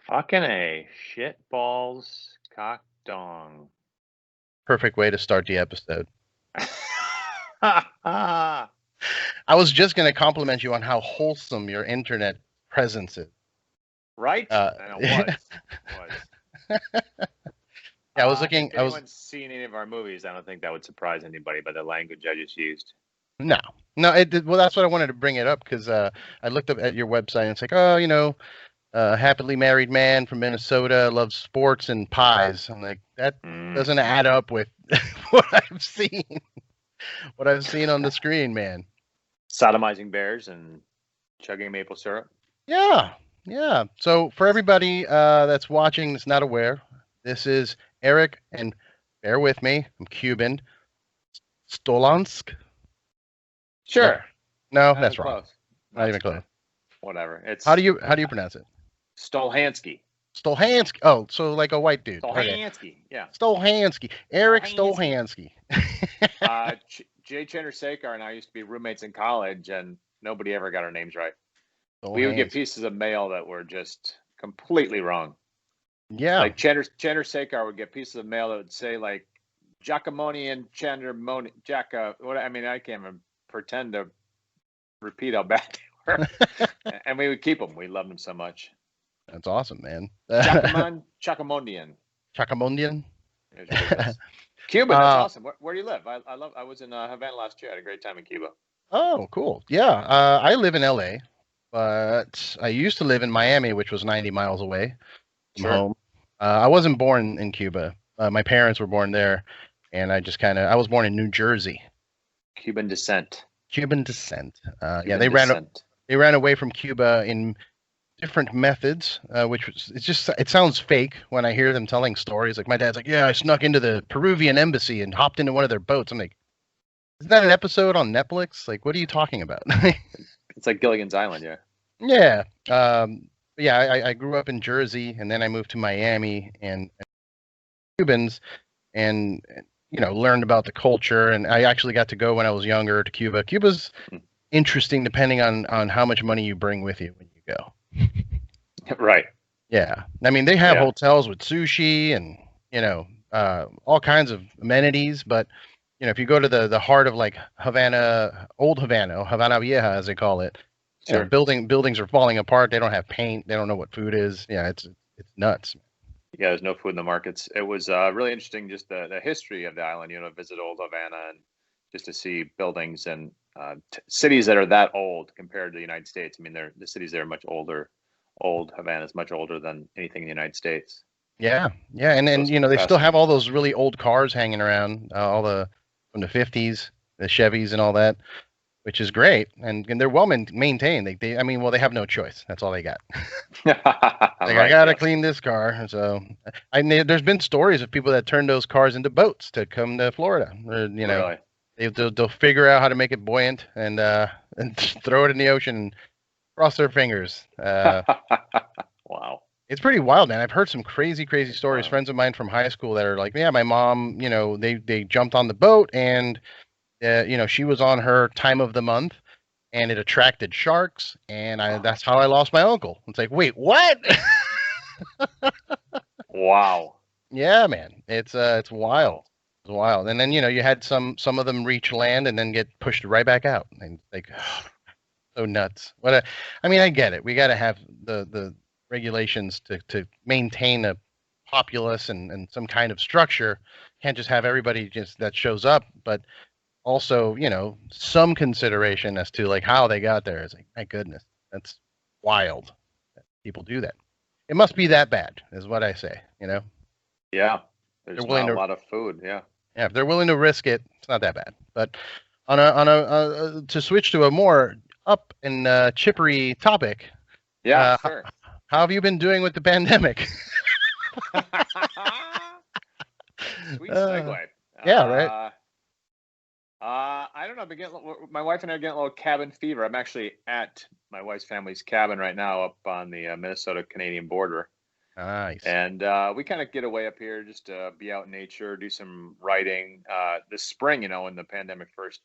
Fucking A. Shit balls, cock dong. Perfect way to start the episode. Right? I was just going to compliment you on how wholesome your internet presence is. And it was. Yeah, I was looking. If anyone's seen any of our movies, I don't think that would surprise anybody by the language I just used. No, no. It did. Well, that's what I wanted to bring it up because I looked up at your website and it's like, oh, happily married man from Minnesota, loves sports and pies. I'm like, that doesn't add up with what I've seen. What I've seen on the screen, man. Sodomizing bears and chugging maple syrup. Yeah, yeah. So for everybody that's watching that's not aware, this is Erik, and bear with me, I'm Cuban. Stolhanske? Sure. No, that's wrong. Close. Not even close. Whatever. It's how do you pronounce it? Stolhanske. Stolhanske. Oh, so like a white dude. Stolhanske. Okay. Yeah. Stolhanske. Erik Stolhanske. Jay Chandrasekhar and I used to be roommates in college, and nobody ever got our names right. Stolhanske. We would get pieces of mail that were just completely wrong. Yeah. Like Chandrasekhar would get pieces of mail that would say like Giacomoni and Chandramoni Jacka. What I mean, I can't even pretend to repeat how bad they were. And we would keep them. We loved them so much. That's awesome, man. Chacamondian. Chacamondian. Cuba, that's awesome. Where do you live? I was in Havana last year. I had a great time in Cuba. Oh, cool. Yeah, I live in LA, but I used to live in Miami, which was 90 miles away from home. I wasn't born in Cuba. My parents were born there, and I was born in New Jersey. Cuban descent. Yeah, they ran away from Cuba in different methods, it sounds fake when I hear them telling stories. Like my dad's like, yeah, I snuck into the Peruvian embassy and hopped into one of their boats. I'm like, isn't that an episode on Netflix? Like, what are you talking about? It's like Gilligan's Island, yeah. Yeah. I grew up in Jersey, and then I moved to Miami and Cubans, and learned about the culture. And I actually got to go when I was younger to Cuba. Cuba's interesting depending on how much money you bring with you when you go. Right. Yeah. I mean, they have hotels with sushi and, all kinds of amenities. But, if you go to the heart of like Havana, old Havana Vieja, as they call it, buildings are falling apart. They don't have paint. They don't know what food is. Yeah, it's nuts. Yeah, there's no food in the markets. It was really interesting, just the history of the island, visit old Havana and just to see buildings and cities that are that old compared to the United States. I mean, the cities there are much older. Old Havana is much older than anything in the United States. Yeah, and they still have all those really old cars hanging around, all from the 50s, the Chevys and all that, which is great, and they're well maintained. They have no choice. That's all they got. I gotta clean this car. So, there's been stories of people that turned those cars into boats to come to Florida. Or, really? they'll figure out how to make it buoyant and throw it in the ocean and cross their fingers. Wow. It's pretty wild, man. I've heard some crazy stories. Wow. Friends of mine from high school that are like, yeah, my mom, they jumped on the boat and, she was on her time of the month and it attracted sharks. And that's how I lost my uncle. It's like, wait, what? Wow. Yeah, man. It's wild. It's wild. And then, you had some of them reach land and then get pushed right back out. And like, so nuts. I get it. We got to have the regulations to maintain a populace and some kind of structure. Can't just have everybody just that shows up, but also, some consideration as to like how they got there. It's like, my goodness, that's wild that people do that. It must be that bad, is what I say, Yeah. There's not a lot of food. Yeah. Yeah. If they're willing to risk it, it's not that bad. But to switch to a more up and chippery topic. Yeah, sure. How have you been doing with the pandemic? Sweet segue. Yeah, right. I don't know. My wife and I are getting a little cabin fever. I'm actually at my wife's family's cabin right now up on the Minnesota-Canadian border. Nice. And we kind of get away up here just to be out in nature, do some writing. This spring, when the pandemic first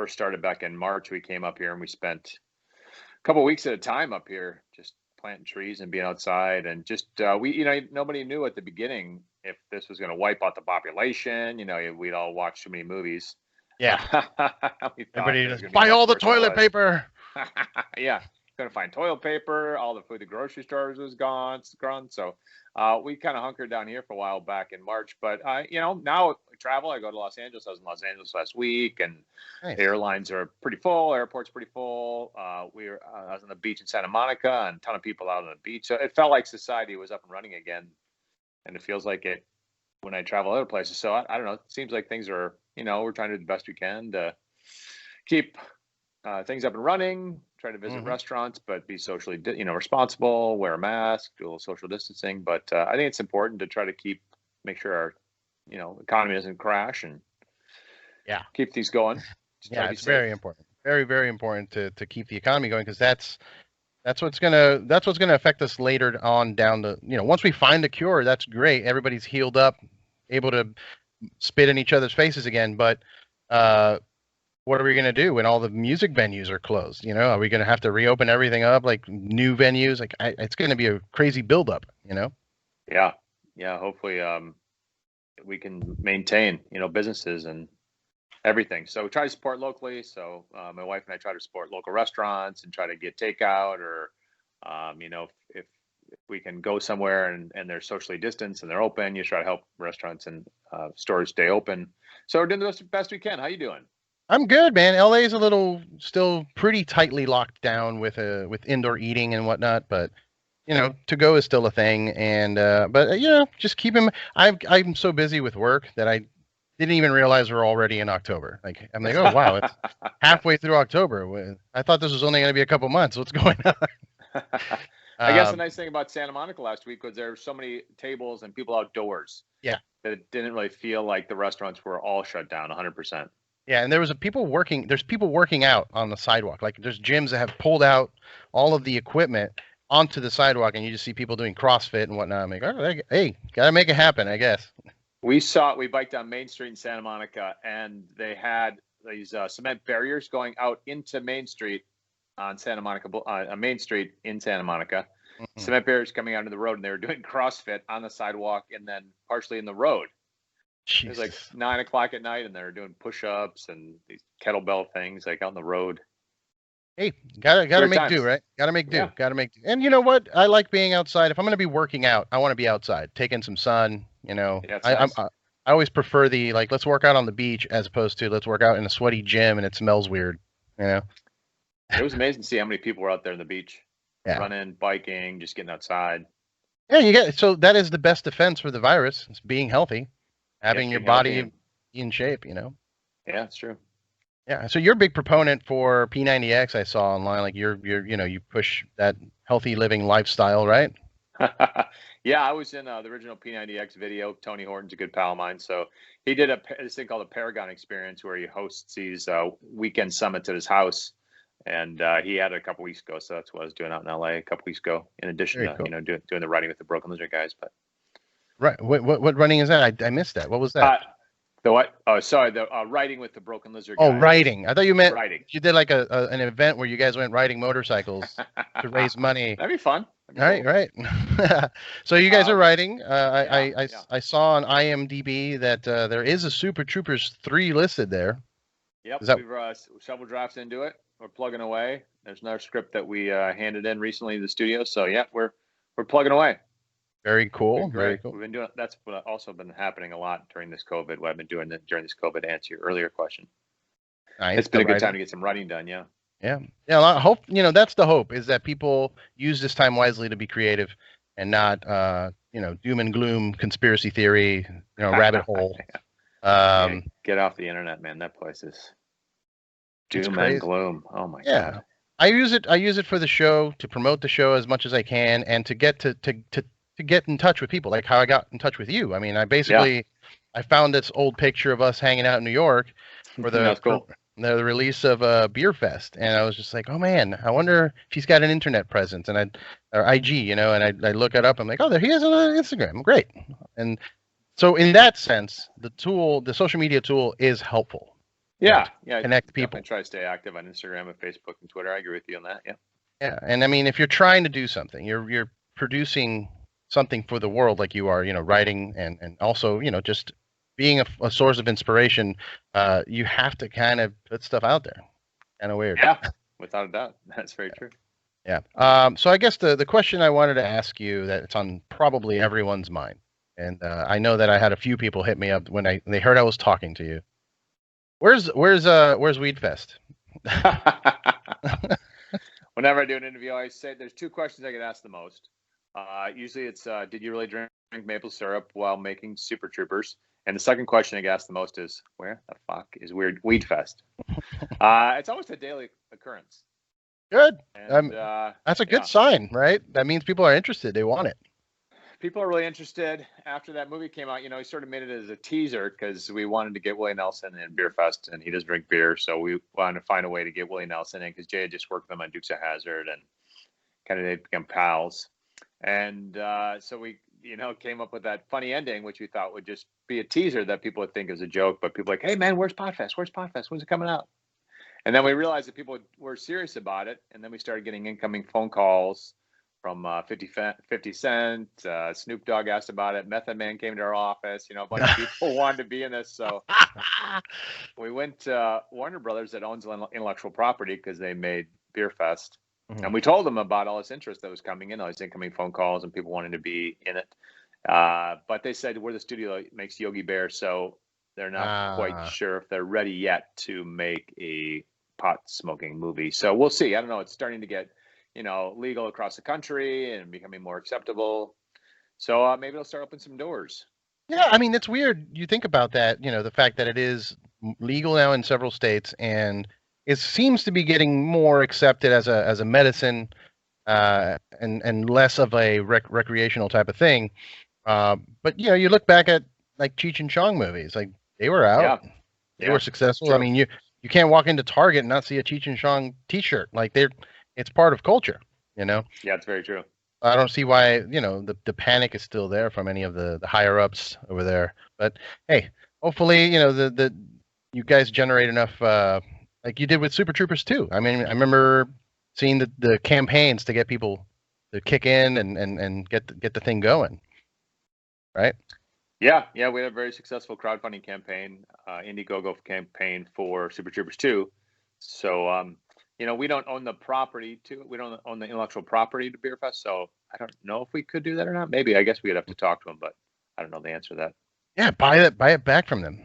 started back in March, we came up here and we spent a couple of weeks at a time up here, just planting trees and being outside, and just nobody knew at the beginning if this was going to wipe out the population. We'd all watched too many movies. Yeah. We thought Everybody it was just gonna be buy much all the worse than it toilet was. paper. Yeah, couldn't find toilet paper. All the food at the grocery stores was gone. So we kind of hunkered down here for a while back in March. But now I travel. I go to Los Angeles. I was in Los Angeles last week, and Nice. airlines are pretty full. Airport's pretty full. I was on the beach in Santa Monica, and a ton of people out on the beach. So it felt like society was up and running again, and it feels like it when I travel other places. So I don't know. It seems like things are, we're trying to do the best we can to keep things up and running, try to visit restaurants, but be socially, responsible, wear a mask, do a little social distancing. But I think it's important to try to make sure our, economy doesn't crash, and keep things going. Yeah, it's very important. Very, very important to keep the economy going, because that's what's gonna affect us later on down the, once we find a cure, that's great. Everybody's healed up, able to spit in each other's faces again. But what are we going to do when all the music venues are closed? Are we going to have to reopen everything up, like new venues? Like it's going to be a crazy buildup, Yeah. Hopefully, we can maintain, businesses and everything. So we try to support locally. So my wife and I try to support local restaurants and try to get takeout, or, if we can go somewhere and they're socially distanced and they're open, you try to help restaurants and stores stay open. So we're doing the best we can. How you doing? I'm good, man. LA is a little still pretty tightly locked down with indoor eating and whatnot, but to go is still a thing. And but just keep him. I'm so busy with work that I didn't even realize we're already in October. Like I'm like, oh wow, it's halfway through October. I thought this was only going to be a couple months. What's going on? I guess the nice thing about Santa Monica last week was there were so many tables and people outdoors. Yeah. That it didn't really feel like the restaurants were all shut down 100%. Yeah, and there's people working out on the sidewalk. Like there's gyms that have pulled out all of the equipment onto the sidewalk, and you just see people doing CrossFit and whatnot. I'm like, oh, hey, gotta make it happen, I guess. We biked down Main Street in Santa Monica, and they had these cement barriers going out into Main Street on Santa Monica, Main Street in Santa Monica. Cement barriers coming out into the road, and they were doing CrossFit on the sidewalk and then partially in the road. Jesus. It was like 9 o'clock at night, and they were doing push-ups and these kettlebell things like out on the road. Hey, gotta make do, right? Gotta make do. Yeah. Gotta make do. And you know what? I like being outside. If I'm gonna be working out, I want to be outside, taking some sun. Yeah, nice. I always prefer the let's work out on the beach as opposed to let's work out in a sweaty gym and it smells weird. It was amazing to see how many people were out there on the beach, running, biking, just getting outside. Yeah, so that is the best defense for the virus. It's being healthy. Having your body in shape, Yeah, it's true. Yeah, so you're a big proponent for P90X. I saw online, like you push that healthy living lifestyle, right? Yeah, I was in the original P90X video. Tony Horton's a good pal of mine, so he did this thing called the Paragon Experience, where he hosts these weekend summits at his house, and he had it a couple weeks ago. So that's what I was doing out in LA a couple weeks ago. In addition to doing the Riding with the Broken Lizard guys, but. Right. What running is that? I missed that. What was that? The what? Oh, sorry. The Riding with the Broken Lizard. Oh, riding. I thought you meant riding. You did like an event where you guys went riding motorcycles to raise money. That'd be fun. Right. So you guys are riding. I saw on IMDb that there is a Super Troopers 3 listed there. Yep. We've several drafts into it. We're plugging away. There's another script that we handed in recently to the studio. So yeah, we're plugging away. Very cool. Very cool. We've been doing that's what also been happening a lot during this COVID. What I've been doing during this COVID, to answer your earlier question. Nice. It's been a good time to get some writing done. Yeah. I hope that's the hope, is that people use this time wisely to be creative and not doom and gloom, conspiracy theory, rabbit hole. Get off the internet, man. That place is doom and gloom. Oh my god. I use it for the show, to promote the show as much as I can, and to get to get in touch with people, like how I got in touch with you. I mean, I found this old picture of us hanging out in New York for the release of Beerfest, and I was just like, oh man, I wonder if he's got an internet presence, and or IG, and I look it up. I'm like, oh, there he is on Instagram. Great. And so in that sense, the social media tool is helpful. Yeah. Connect people. Try to stay active on Instagram and Facebook and Twitter. I agree with you on that. Yeah. Yeah, and I mean, if you're trying to do something, you're producing something for the world, like you are, writing and also, just being a source of inspiration. You have to kind of put stuff out there. Kind of weird. Yeah, without a doubt, that's very true. Yeah. So I guess the question I wanted to ask you, that it's on probably everyone's mind, and I know that I had a few people hit me up when they heard I was talking to you. Where's Weed Fest? Whenever I do an interview, I always say there's two questions I get asked the most. Usually it's, did you really drink maple syrup while making Super Troopers? And the second question I get asked the most is, where the fuck is Weed Fest? It's almost a daily occurrence. Good. And, that's a good sign, right? That means people are interested. They want it. People are really interested. After that movie came out, he sort of made it as a teaser because we wanted to get Willie Nelson in Beerfest, and he doesn't drink beer, so we wanted to find a way to get Willie Nelson in because Jay had just worked with him on Dukes of Hazzard, and kind of they'd become pals. And so we, came up with that funny ending, which we thought would just be a teaser that people would think is a joke, but people like, hey man, where's Potfest? Where's Potfest? When's it coming out? And then we realized that people were serious about it, and then we started getting incoming phone calls from 50 Cent, Snoop Dogg asked about it, Method Man came to our office, a bunch of people wanted to be in this. So we went to Warner Brothers, that owns intellectual property, because they made Beerfest. Mm-hmm. And we told them about all this interest that was coming in, all these incoming phone calls and people wanting to be in it. But they said, we're the studio that makes Yogi Bear, so they're not quite sure if they're ready yet to make a pot smoking movie. So we'll see. I don't know. It's starting to get legal across the country and becoming more acceptable. So maybe it'll start opening some doors. Yeah, I mean, it's weird. You think about that, the fact that it is legal now in several states, and it seems to be getting more accepted as a medicine, and less of a recreational type of thing. But you look back at like Cheech and Chong movies, like they were out, they were successful. True. I mean, you can't walk into Target and not see a Cheech and Chong T-shirt. Like it's part of culture, Yeah, it's very true. I don't see why, the panic is still there from any of the higher ups over there. But hey, hopefully, you guys generate enough, like you did with Super Troopers too. I mean, I remember seeing the campaigns to get people to kick in and get the thing going, right? Yeah, we had a very successful crowdfunding campaign, Indiegogo campaign for Super Troopers 2. So, we don't own the property we don't own the intellectual property to Beerfest, so I don't know if we could do that or not. Maybe, I guess we'd have to talk to them, but I don't know the answer to that. Yeah, buy it back from them.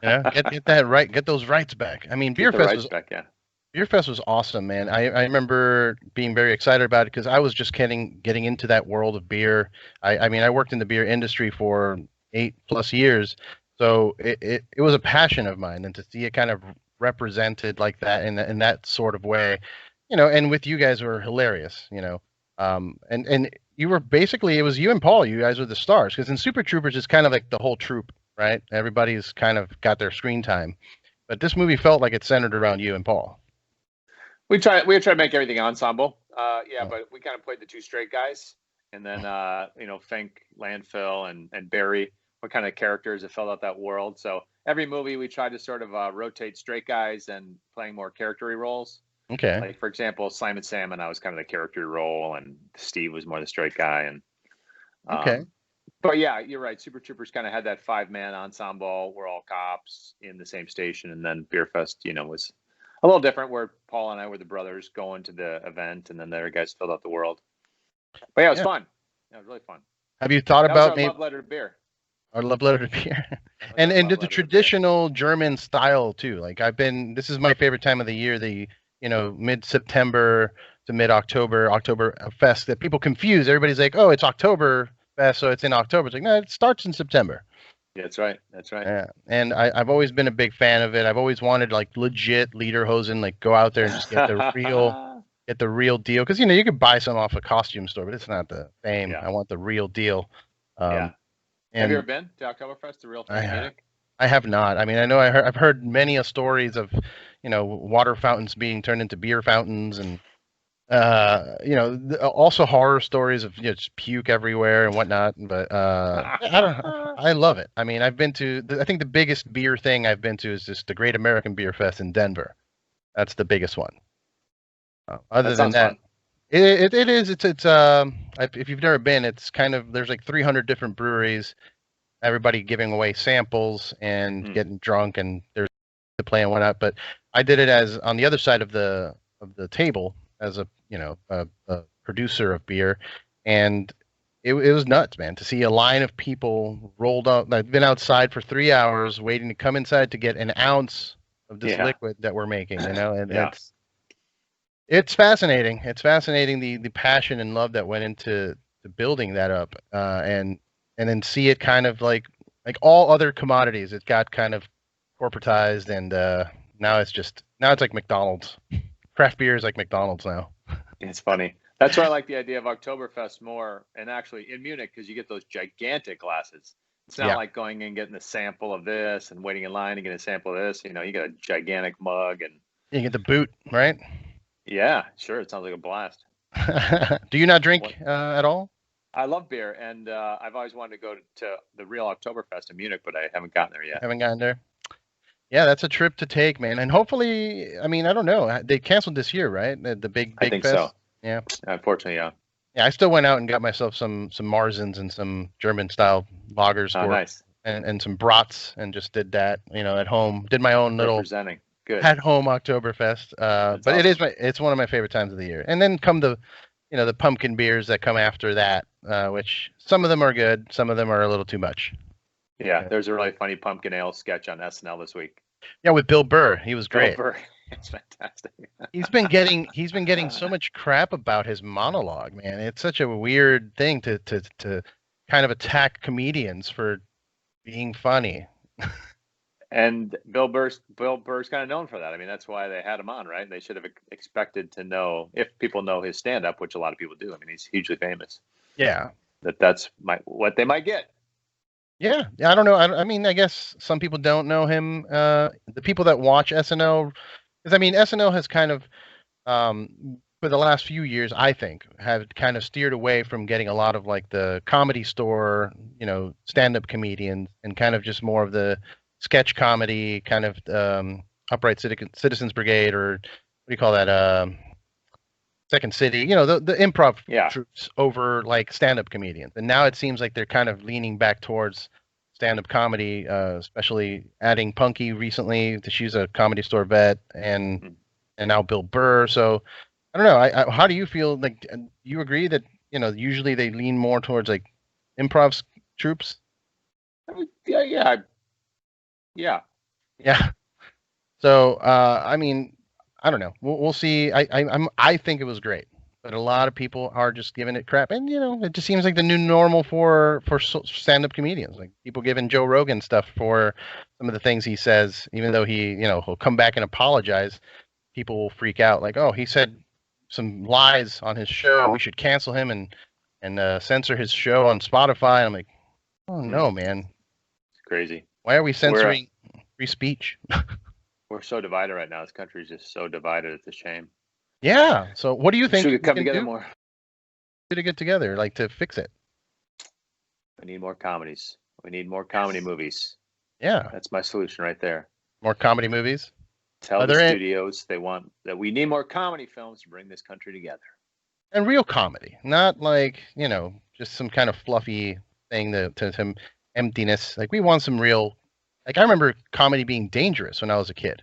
Get that right, get those rights back. I mean, Beerfest was awesome, man. I remember being very excited about it because I was just getting into that world of beer. I mean, I worked in the beer industry for 8+ years, so it was a passion of mine, and to see it kind of represented like that in that sort of way, and with you guys were hilarious, and you were basically, it was you and Paul, you guys were the stars, because in Super Troopers it's kind of like the whole troop, right? Everybody's kind of got their screen time, but this movie felt like it centered around you and Paul. We try to make everything ensemble, but we kind of played the two straight guys, and then Fink, Landfill, and Barry were kind of characters that filled out that world. So every movie we tried to sort of rotate straight guys and playing more character-y roles. Okay. Like, for example, Simon Salmon, I was kind of the character role, and Steve was more the straight guy. And okay. But yeah, you're right. Super Troopers kind of had that 5-man ensemble. We're all cops in the same station, and then Beerfest, was a little different, where Paul and I were the brothers going to the event, and then the other guys filled out the world. But yeah, it was fun. Yeah, it was really fun. Have you thought about maybe love letter to beer? Our love letter to beer. and the traditional German style too. Like this is my favorite time of the year, the mid-September to mid-October, Oktoberfest, that people confuse. Everybody's like, oh, it's Oktoberfest, so it's in October. It's like, no, it starts in September. Yeah, that's right. Yeah. And I've always been a big fan of it. I've always wanted like legit lederhosen, like go out there and just get the real deal. Because you can buy some off a costume store, but it's not the same. Yeah. I want the real deal. Have you ever been to Oktoberfest, the real thing in Munich? I have not. I mean, I know I've heard many stories of, water fountains being turned into beer fountains, and also horror stories of just puke everywhere and whatnot. But I love it. I mean, I've been to. I think the biggest beer thing I've been to is just the Great American Beer Fest in Denver. That's the biggest one. Other That than sounds that, fun. it is. It's if you've never been, it's kind of there's like 300 different breweries. Everybody giving away samples and getting drunk, and there's the play and whatnot. But I did it as on the other side of the table as a a producer of beer, and it was nuts, man, to see a line of people rolled up. I've been outside for 3 hours waiting to come inside to get an ounce of this Yeah. liquid that we're making, and Yeah. it's fascinating. It's fascinating the passion and love that went into to building that up, and then see it kind of like all other commodities. It got kind of corporatized, and now it's like McDonald's. Craft beer is like McDonald's now. It's funny. That's why I like the idea of Oktoberfest more, and actually in Munich, because you get those gigantic glasses. It's not Yeah. like going and getting a sample of this and waiting in line to get a sample of this. You know, you get a gigantic mug, and You get the boot, right? yeah, sure, it sounds like a blast. Do you not drink at all? I love beer, and I've always wanted to go to the real Oktoberfest in Munich, but I haven't gotten there yet. Haven't gotten there. Yeah, that's a trip to take, man. And hopefully, I mean, I don't know. They canceled this year, right? The big I think fest. so. Yeah. Unfortunately, yeah. Yeah, I still went out and got myself some Marzens and some German style lagers Oh, nice. and some brats, and just did that, at home. Did my own little Representing. Good. at home Oktoberfest. But awesome. It's one of my favorite times of the year. And then come the pumpkin beers that come after that, which some of them are good, some of them are a little too much. Yeah, there's a really funny pumpkin ale sketch on SNL this week. Yeah, with Bill Burr. He was great. Bill Burr. It's fantastic. He's been getting so much crap about his monologue, man. It's such a weird thing to kind of attack comedians for being funny. And Bill Burr's kind of known for that. I mean, that's why they had him on, right? They should have expected to know, if people know his stand-up, which a lot of people do. I mean, he's hugely famous. Yeah. That's what they might get. Yeah, I don't know. I mean, I guess some people don't know him. The people that watch SNL, because I mean, SNL has kind of, for the last few years, I think, have kind of steered away from getting a lot of like the Comedy Store, stand-up comedians, and kind of just more of the sketch comedy, kind of Upright Citizens Brigade, or what do you call that? Second City, the improv troops over like stand-up comedians. And now it seems like they're kind of leaning back towards stand-up comedy, especially adding Punky recently. She's a Comedy Store vet, and now Bill Burr. So I don't know. How do you feel? Like, do you agree that usually they lean more towards like improv troops? Yeah. So I mean, I don't know. We'll see. I think it was great, but a lot of people are just giving it crap, and it just seems like the new normal for stand-up comedians. Like people giving Joe Rogan stuff for some of the things he says, even though he'll come back and apologize. People will freak out, like, oh, he said some lies on his show. We should cancel him and censor his show on Spotify. And I'm like, oh no, man, it's crazy. Why are we censoring free speech? We're so divided right now. This country is just so divided. It's a shame. Yeah. So what do you think? Should we come together more? To get together, like to fix it. We need more comedies. We need more comedy movies. Yeah. That's my solution right there. More comedy movies? Tell the studios they want that we need more comedy films to bring this country together. And real comedy. Not like, just some kind of fluffy thing to some emptiness. Like we want some real. Like I remember comedy being dangerous when I was a kid.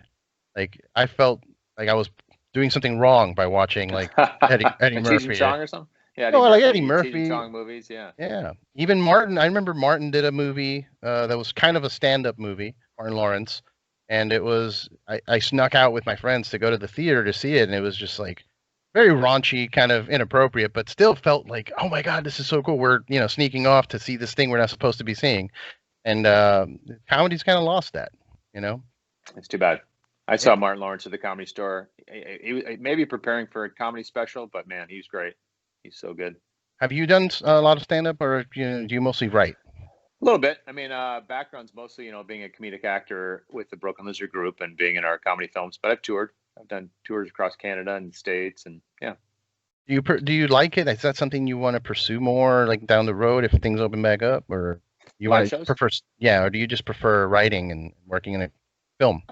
Like I felt like I was doing something wrong by watching like Eddie Murphy. Song or something? Yeah, like Eddie Murphy. Song movies, yeah. Yeah. Even Martin. I remember Martin did a movie that was kind of a stand-up movie, Martin Lawrence, and it was I snuck out with my friends to go to the theater to see it, and it was just like very raunchy, kind of inappropriate, but still felt like, oh my God, this is so cool. We're sneaking off to see this thing we're not supposed to be seeing. And comedy's kind of lost that, It's too bad. I saw Martin Lawrence at the Comedy Store. He maybe preparing for a comedy special, but man, he's great. He's so good. Have you done a lot of stand-up, or do you mostly write? A little bit. I mean, background's mostly, being a comedic actor with the Broken Lizard Group and being in our comedy films. But I've toured. I've done tours across Canada and the States, and yeah. Do you like it? Is that something you want to pursue more, like down the road, if things open back up, or? You want to prefer, or do you just prefer writing and working in a film?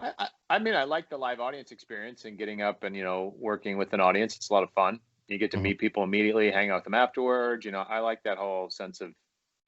I mean, I like the live audience experience and getting up and, working with an audience. It's a lot of fun. You get to Mhm. meet people immediately, hang out with them afterwards. I like that whole sense of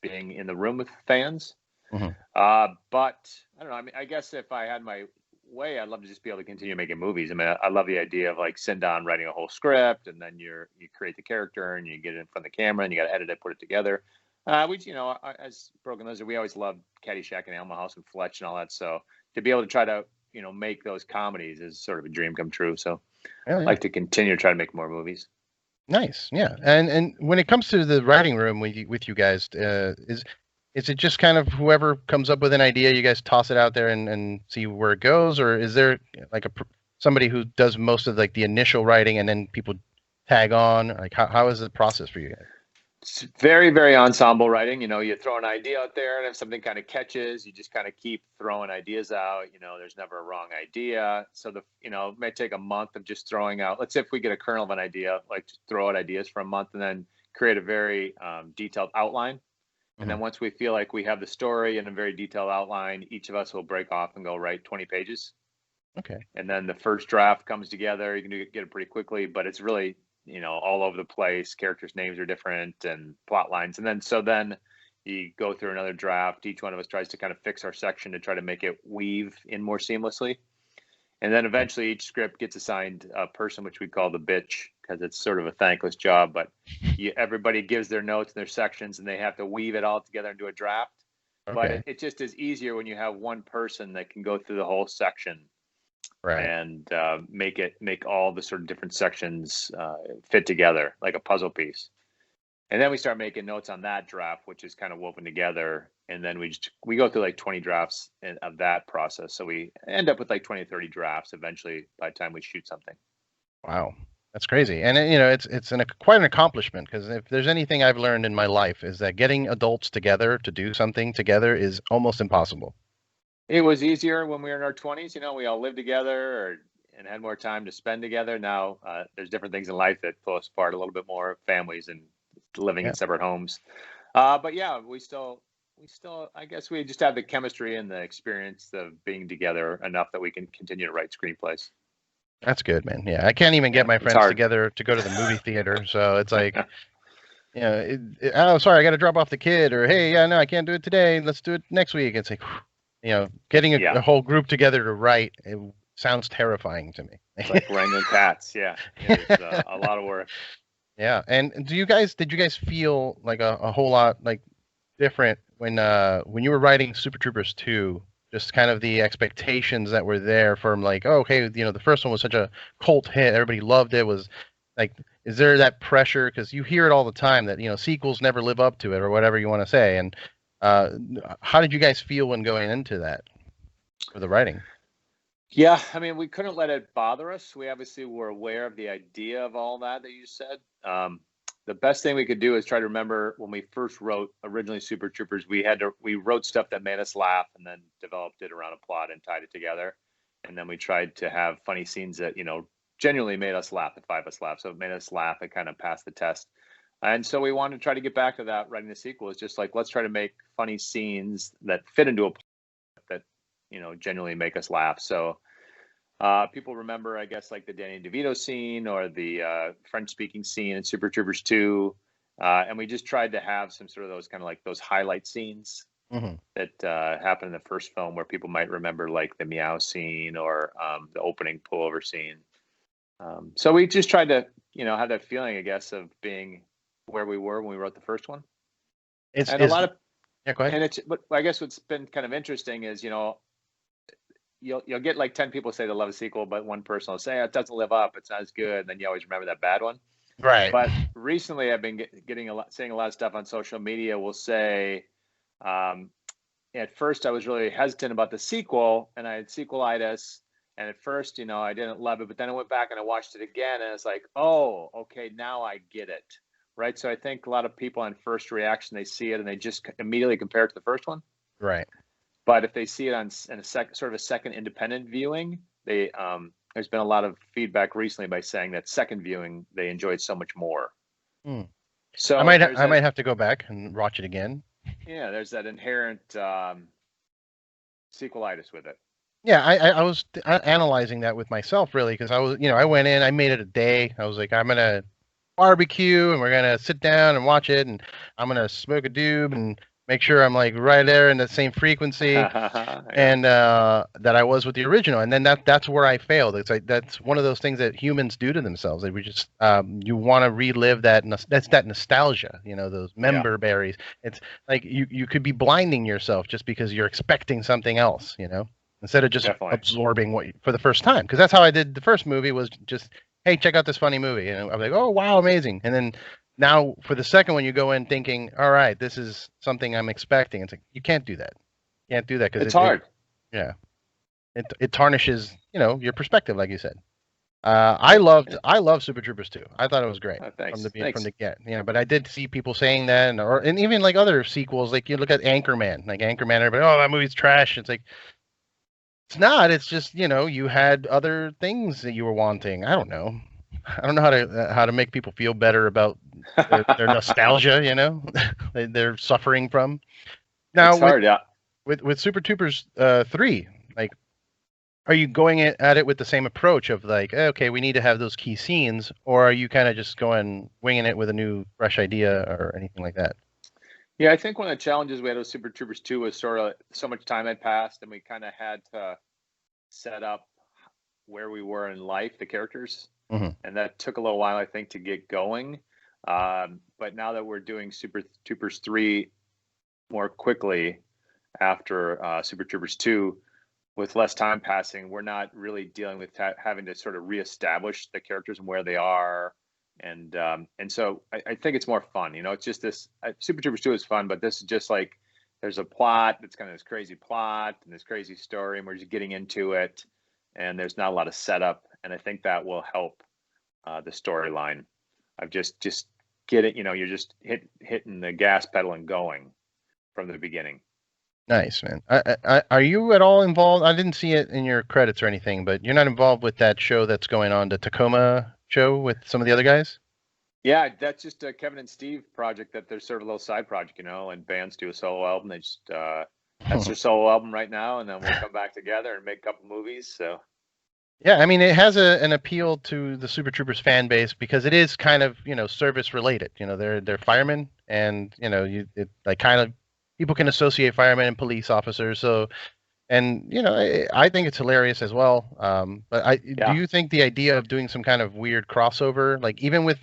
being in the room with fans. Mhm. But I don't know. I mean, I guess if I had my way, I'd love to just be able to continue making movies. I mean, I love the idea of like sitting down, writing a whole script, and then you create the character and you get it in front of the camera and you got to edit it, put it together. As Broken Lizard, we always loved Caddyshack and Animal House and Fletch and all that. So to be able to try to, make those comedies is sort of a dream come true. So Yeah, I'd yeah. like to continue to try to make more movies. Nice. Yeah. And when it comes to the writing room with you guys, is it just kind of whoever comes up with an idea, you guys toss it out there and see where it goes, or is there like somebody who does most of like the initial writing and then people tag on? Like how is the process for you guys? It's very, very ensemble writing. You throw an idea out there, and if something kind of catches, you just kind of keep throwing ideas out. There's never a wrong idea. So it may take a month of just throwing out. Let's say if we get a kernel of an idea, like just throw out ideas for a month, and then create a very detailed outline. And then Mhm. once we feel like we have the story and a very detailed outline, each of us will break off and go write 20 pages. Okay. And then the first draft comes together. You can get it pretty quickly, but it's really, all over the place. Characters' names are different and plot lines. And then you go through another draft. Each one of us tries to kind of fix our section to try to make it weave in more seamlessly. And then eventually each script gets assigned a person, which we call the bitch, because it's sort of a thankless job. But everybody gives their notes and their sections, and they have to weave it all together into a draft. But Okay. it just is easier when you have one person that can go through the whole section Right. and make all the sort of different sections fit together like a puzzle piece. And then we start making notes on that draft, which is kind of woven together. And then we go through like 20 drafts of that process. So we end up with like 20 or 30 drafts eventually by the time we shoot something. Wow. That's crazy. And it's quite an accomplishment, because if there's anything I've learned in my life is that getting adults together to do something together is almost impossible. It was easier when we were in our 20s. We all lived together and had more time to spend together. Now there's different things in life that pull us apart a little bit more, families and living in Yeah. separate homes. But yeah, we still, I guess we just have the chemistry and the experience of being together enough that we can continue to write screenplays. That's good, man. Yeah, I can't even get Yeah, my it's friends hard. together to go to the movie theater, so it's like, oh, sorry, I got to drop off the kid, or hey, yeah, no, I can't do it today. Let's do it next week. It's like, getting Yeah, a whole group together to write, it sounds terrifying to me. it's like wrangling cats. Yeah, it is a lot of work. Yeah, and did you guys feel like a whole lot like different when you were writing Super Troopers 2? Just kind of the expectations that were there from like, oh, okay, the first one was such a cult hit, everybody loved it. Was like, is there that pressure? Because you hear it all the time that sequels never live up to it, or whatever you want to say. And uh, how did you guys feel when going into that for the writing? Yeah, I mean, we couldn't let it bother us. We obviously were aware of the idea of all that you said. The best thing we could do is try to remember when we first wrote originally Super Troopers, we wrote stuff that made us laugh and then developed it around a plot and tied it together. And then we tried to have funny scenes that, genuinely made us laugh, the five of us laugh. So it made us laugh and kind of passed the test. And so we wanted to try to get back to that writing the sequel. It's just like, let's try to make funny scenes that fit into a plot that, genuinely make us laugh. So people remember, I guess, like the Danny DeVito scene or the French-speaking scene in Super Troopers 2. And we just tried to have some sort of those kind of like those highlight scenes Mm-hmm. that happened in the first film where people might remember like the meow scene or the opening pullover scene. So we just tried to, have that feeling, I guess, of being where we were when we wrote the first one. And a lot of, Yeah, go ahead. but I guess what's been kind of interesting is, you'll get like 10 people say they love a sequel, but one person will say, oh, it doesn't live up, it's not as good, and then you always remember that bad one. Right. But recently I've been seeing a lot of stuff on social media will say, at first I was really hesitant about the sequel and I had sequelitis, and at first I didn't love it, but then I went back and I watched it again and it's like, oh, okay, now I get it. Right. So I think a lot of people on first reaction, they see it and they just immediately compare it to the first one. Right. But if they see it in a sort of a second independent viewing, there's been a lot of feedback recently by saying that second viewing they enjoyed so much more. Hmm. So I might have to go back and watch it again. there's that inherent sequelitis with it. Yeah, I was analyzing that with myself really because I was, I went in, I made it a day. I was like, I'm gonna barbecue and we're gonna sit down and watch it, and I'm gonna smoke a doob and make sure I'm like right there in the same frequency Yeah, and that I was with the original. And then that's where I failed. It's like that's one of those things that humans do to themselves. Like we just you want to relive that's that nostalgia, those yeah, member berries. It's like you could be blinding yourself just because you're expecting something else, instead of just definitely. absorbing for the first time. Because that's how I did the first movie was just, hey, check out this funny movie, and I'm like, oh wow, amazing. And then now for the second one, you go in thinking, all right, this is something I'm expecting. It's like you can't do that. You can't do that because It's hard. yeah, it tarnishes, your perspective, like you said. Yeah. I love Super Troopers 2. I thought it was great Thanks. from Thanks. the get, but I did see people saying that, and even like other sequels, like you look at Anchorman, everybody, oh, that movie's trash. It's like it's not. It's just you had other things that you were wanting. I don't know. I don't know how to make people feel better about their nostalgia. They're suffering from now It's hard. Yeah. with Super Troopers 3. Like, are you going at it with the same approach of like, okay, we need to have those key scenes, or are you kind of just going winging it with a new fresh idea or anything like that? Yeah, I think one of the challenges we had with Super Troopers 2 was sort of so much time had passed and we kind of had to set up where we were in life, the characters. Hmm. And that took a little while, I think, to get going. But now that we're doing Super Troopers 3 more quickly after Super Troopers 2, with less time passing, we're not really dealing with having to sort of reestablish the characters and where they are. And so I think it's more fun. It's just this Super Troopers 2 is fun, but this is just like there's a plot that's kind of this crazy plot and this crazy story, and we're just getting into it, and there's not a lot of setup. And I think that will help the storyline of just get it. You're just hitting the gas pedal and going from the beginning. Nice, man. Are you at all involved? I didn't see it in your credits or anything, but you're not involved with that show that's going on, the Tacoma show with some of the other guys? Yeah, that's just a Kevin and Steve project that they're sort of a little side project, and bands do a solo album. They just that's their solo album right now, and then we'll come back together and make a couple movies. So Yeah, I mean, it has an appeal to the Super Troopers fan base because it is kind of, service related. They're firemen, and like kind of people can associate firemen and police officers. So, and I think it's hilarious as well. But do yeah, you think the idea of doing some kind of weird crossover, like even with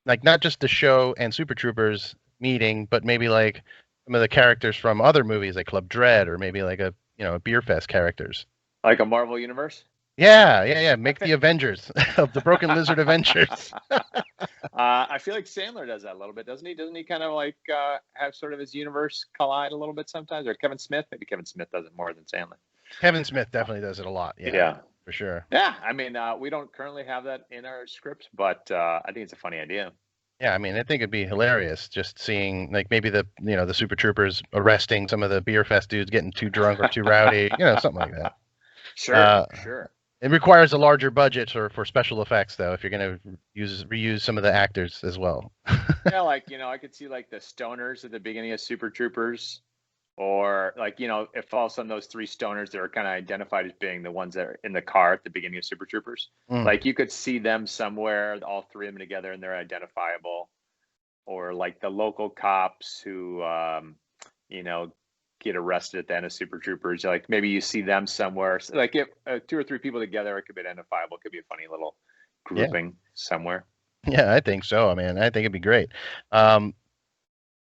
like not just the show and Super Troopers meeting, but maybe like some of the characters from other movies like Club Dread or maybe like a Beerfest characters? like a Marvel universe. Yeah, yeah, yeah. I Make think the Avengers of the Broken Lizard Avengers. I feel like Sandler does that a little bit, doesn't he? Doesn't he kind of like have sort of his universe collide a little bit sometimes? Or Kevin Smith? Maybe Kevin Smith does it more than Sandler. Kevin Smith definitely does it a lot. Yeah, Yeah, for sure. yeah. I mean, we don't currently have that in our script, but I think it's a funny idea. Yeah, I mean, I think it'd be hilarious just seeing like maybe the Super Troopers arresting some of the beer fest dudes getting too drunk or too rowdy, something like that. Sure, Uh, sure. it requires a larger budget for special effects though, if you're gonna reuse some of the actors as well. Yeah, like I could see like the stoners at the beginning of Super Troopers, or like if all of a sudden those three stoners that are kind of identified as being the ones that are in the car at the beginning of Super Troopers, Mm, like you could see them somewhere, all three of them together, and they're identifiable. Or like the local cops who you know get arrested at the end of Super Troopers. Like maybe you see them somewhere. So like if two or three people together, it could be identifiable. It could be a funny little yeah, grouping somewhere. yeah, I think so. I mean, I think it'd be great. Um,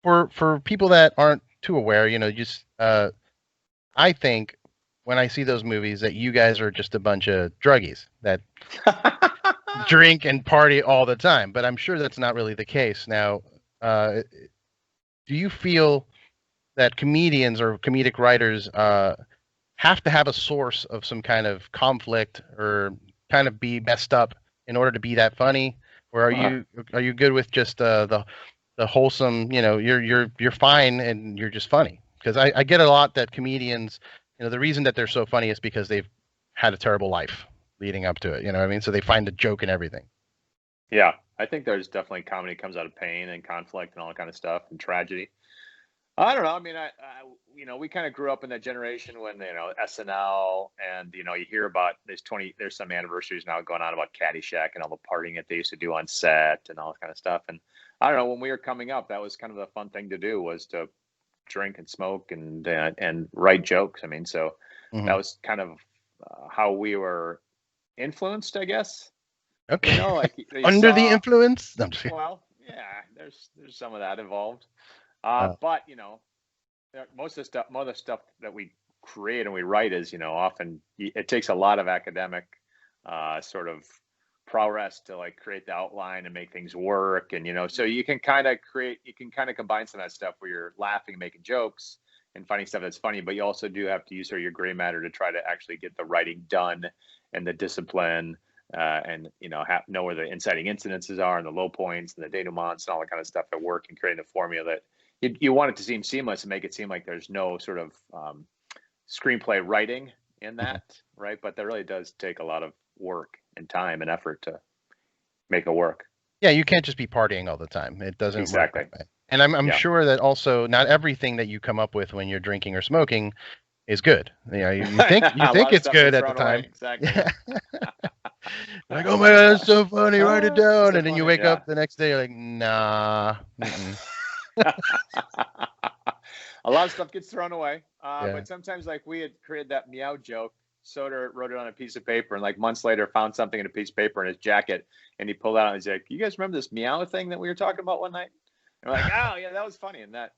for people that aren't too aware, just I think when I see those movies that you guys are just a bunch of druggies that drink and party all the time. But I'm sure that's not really the case. Now, do you feel that comedians or comedic writers have to have a source of some kind of conflict or kind of be messed up in order to be that funny? Or are you good with just the wholesome, you're fine and you're just funny? Because I get a lot that comedians, the reason that they're so funny is because they've had a terrible life leading up to it. You know what I mean? So they find a joke in everything. Yeah, I think there's definitely comedy comes out of pain and conflict and all that kind of stuff and tragedy. I don't know. I mean, we kind of grew up in that generation when, SNL and, you hear about there's some anniversaries now going on about Caddyshack and all the partying that they used to do on set and all that kind of stuff. And I don't know, when we were coming up, that was kind of the fun thing to do, was to drink and smoke and write jokes. I mean, so Mhm. that was kind of how we were influenced, I guess. Okay. Like you Under the saw, influence? No, I'm just kidding. well, yeah, there's some of that involved. Uh, But most of the stuff that we create and we write is, often it takes a lot of academic sort of prowess to like create the outline and make things work. And, so you can kind of combine some of that stuff where you're laughing, making jokes and finding stuff that's funny, but you also do have to use sort of your gray matter to try to actually get the writing done and the discipline, and know where the inciting incidences are and the low points and the denouements and all that kind of stuff at work, and creating a formula that you want it to seem seamless and make it seem like there's no sort of screenplay writing in that, right? But that really does take a lot of work and time and effort to make it work. Yeah, you can't just be partying all the time. It doesn't Exactly. work that way. And I'm sure that also not everything that you come up with when you're drinking or smoking is good. You think it's good at the time. Exactly. Like, oh my God, that's so funny. Write it down, so and then you wake up the next day, you're like, nah. A lot of stuff gets thrown away, but sometimes, like, we had created that meow joke. Soder wrote it on a piece of paper, and like months later found something in a piece of paper in his jacket, and he pulled it out and he's like, "You guys remember this meow thing that we were talking about one night?" And we're like, "Oh yeah, that was funny." And that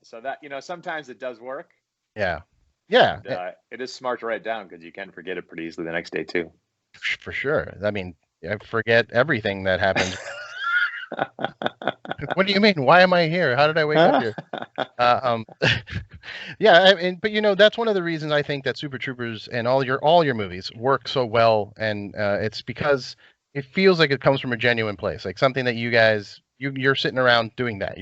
sometimes it does work. Yeah. And, it is smart to write down because you can forget it pretty easily the next day too. For sure. I mean, I forget everything that happens. What do you mean? Why am I here? How did I wake up here? Yeah, but that's one of the reasons I think that Super Troopers and all your movies work so well, and it's because it feels like it comes from a genuine place, like something that you guys you're sitting around doing that,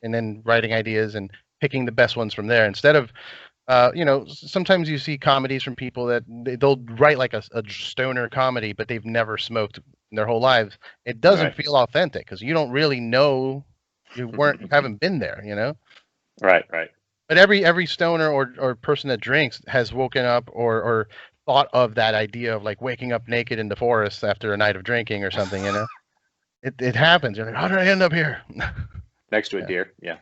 and then writing ideas and picking the best ones from there instead of. Sometimes you see comedies from people that they'll write like a stoner comedy, but they've never smoked their whole lives. It doesn't feel authentic because you don't really know, you haven't been there, Right. But every stoner or person that drinks has woken up or thought of that idea of like waking up naked in the forest after a night of drinking or something, It happens. You're like, how did I end up here? Next to a deer. Yeah.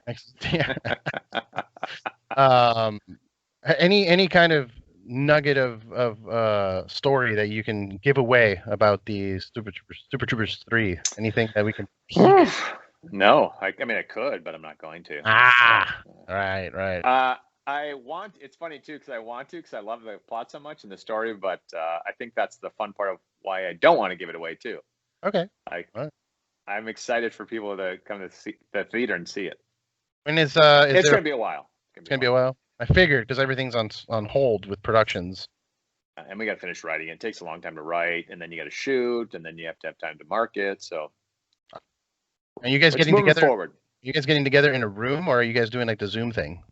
Any kind of nugget of story that you can give away about the Super Troopers 3? Anything that we can? No, I mean I could, but I'm not going to. Right. It's funny too because I love the plot so much and the story, but I think that's the fun part of why I don't want to give it away too. Okay. I'm excited for people to come to see the theater and see it. When it's going to be a while. It's going to be a while. I figured because everything's on hold with productions. And we got to finish writing. It takes a long time to write, and then you got to shoot, and then you have to have time to market. So, are you guys getting together? Forward. Are you guys getting together in a room, or are you guys doing like the Zoom thing?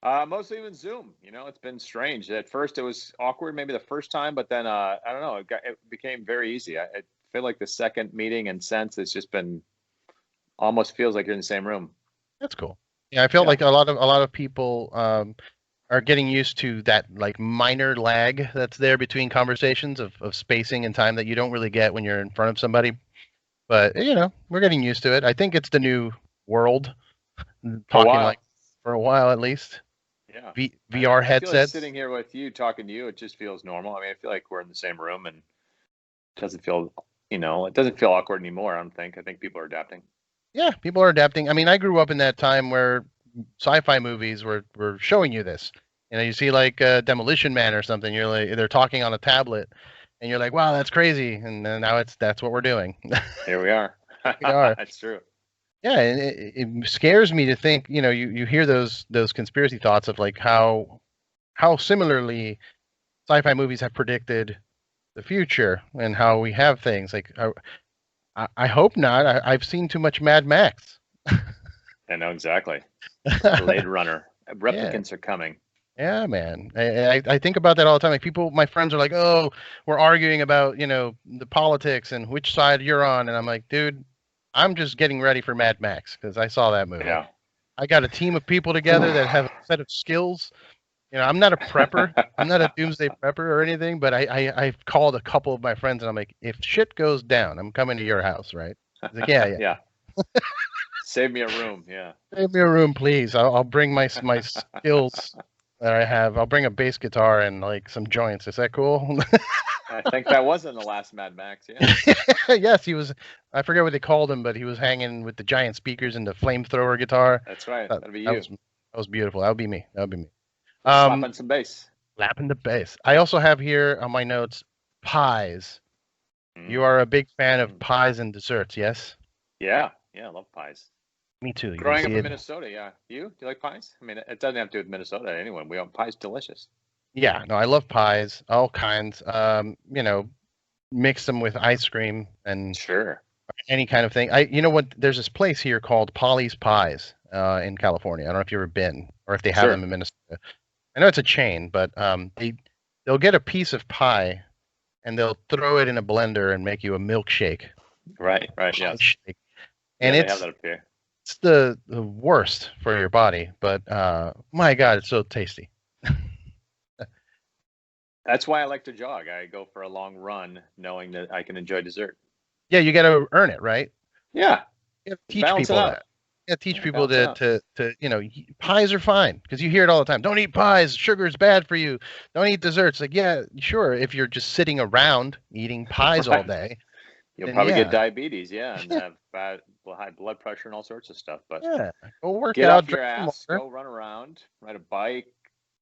Mostly even Zoom. It's been strange. At first, it was awkward, maybe the first time, but then I don't know. It became very easy. I feel like the second meeting and sense it's just been almost feels like you're in the same room. That's cool. Yeah, I feel like a lot of people are getting used to that like minor lag that's there between conversations of spacing and time that you don't really get when you're in front of somebody. But we're getting used to it. I think it's the new world. Talking for a while at least. Yeah. VR headsets. Like sitting here with you, talking to you, it just feels normal. I mean, I feel like we're in the same room, and it doesn't feel awkward anymore. I don't think. I think people are adapting. Yeah, people are adapting. I mean, I grew up in that time where sci-fi movies were showing you this. You see like Demolition Man or something. You're like, they're talking on a tablet, and you're like, wow, that's crazy. And then now that's what we're doing. Here we are. We are. That's true. Yeah, and it scares me to think. You hear those conspiracy thoughts of like how similarly sci-fi movies have predicted the future and how we have things like. I hope not. I've seen too much Mad Max. I know exactly. Blade Runner. Replicants are coming. Yeah, man. I think about that all the time. Like my friends are like, "Oh, we're arguing about the politics and which side you're on," and I'm like, "Dude, I'm just getting ready for Mad Max because I saw that movie." Yeah. I got a team of people together that have a set of skills. You know, I'm not a prepper. I'm not a doomsday prepper or anything, but I've called a couple of my friends and I'm like, if shit goes down, I'm coming to your house, right? He's like, yeah, yeah. Yeah. Save me a room. Yeah. Save me a room, please. I'll bring my skills that I have. I'll bring a bass guitar and like some joints. Is that cool? I think that was in the last Mad Max. Yeah. Yes, he was. I forget what they called him, but he was hanging with the giant speakers and the flamethrower guitar. That's right. That'd be That you. was beautiful. That would be me. That would be me. Slapping some bass. Slapping the bass. I also have here on my notes pies. You are a big fan of pies and desserts, yes? Yeah. Yeah. I love pies. Me too. Growing up in Minnesota, yeah. Do you like pies? I mean, it doesn't have to do with Minnesota. Anyone, we want pies. Delicious. Yeah, no, I love pies, all kinds. You know, mix them with ice cream and Sure. any kind of thing. You know what? There's this place here called Polly's Pies in California. I don't know if you've ever been or if they have them in Minnesota. I know it's a chain, but they'll get a piece of pie and they'll throw it in a blender and make you a milkshake. Right. Yeah. And they have that up here. It's the worst for your body, but my God, it's so tasty. That's why I like to jog. I go for a long run knowing that I can enjoy dessert. Yeah, you got to earn it, right? Yeah. You teach people that. Yeah, teach people to you know, pies are fine because you hear it all the time. Don't eat pies. Sugar is bad for you. Don't eat desserts. Like, yeah, sure. If you're just sitting around eating pies all day, you'll probably get diabetes. Yeah, and have high blood pressure and all sorts of stuff. But yeah, go work get out, off your ass, go run around, ride a bike.